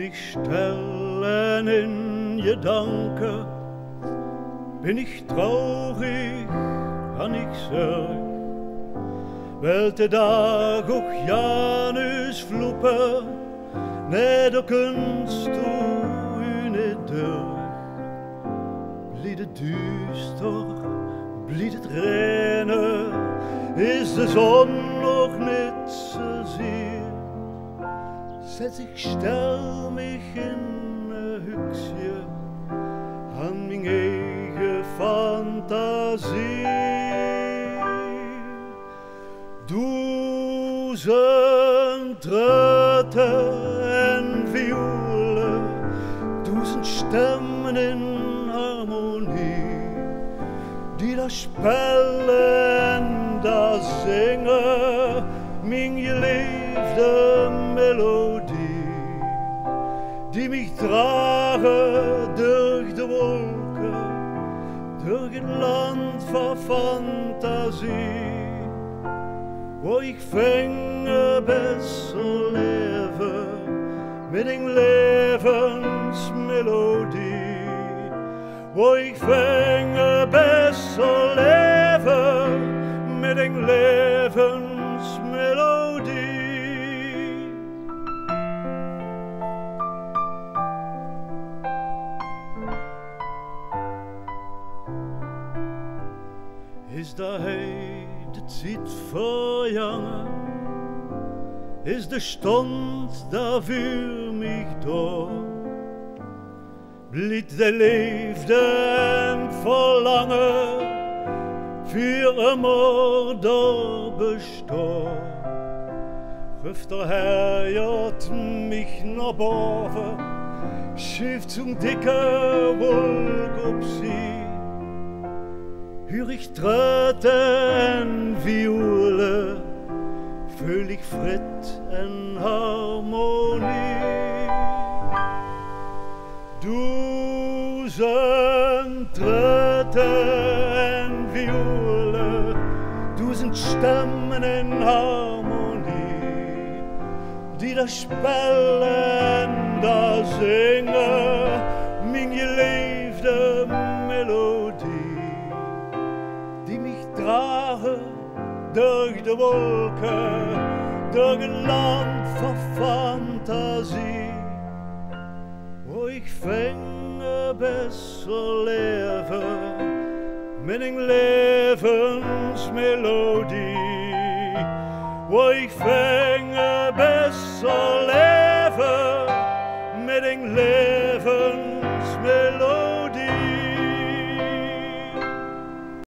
ich stellen in Gedanken, bin ich traurig, kann ich sagen. Welke dag auch Janus vloepen, nee, da kunst du nicht durch. Blieb het duister, blieb het rennen, is de zon nog niet zu sehen. Setz ich stell mich in een Hüchsje, an mijn eigen Fantasie. Duizend Tröten en Violen, duizend stemmen in harmonie, die da spellen en da zingen, mijn geliefde melodie, die mich dragen durch de wolken, durch het land van fantasie. Wo ich fange besser leven mit een levensmelodie. Wo ich fange besser leven mit een levensmelodie. Is daar de tijd verjangen, is de stond daar voor mich da. Blieb de liefde en verlangen für immer da bestaan. Rüft der Herr jat mich nach boven, schief zum dicke Wolk ob sie. Hör ich Tröten Viole, fühl ich Fritt en Harmonie. Duizend Tröten Viole, duizend Stemmen en Harmonie, die da spellen, da zingen, mijn geliefde melodie. Dragen durch de wolken, durch een land van fantasie, wo ich fange besser leven met een levensmelodie, wo ich fange besser leven met een levensmelodie.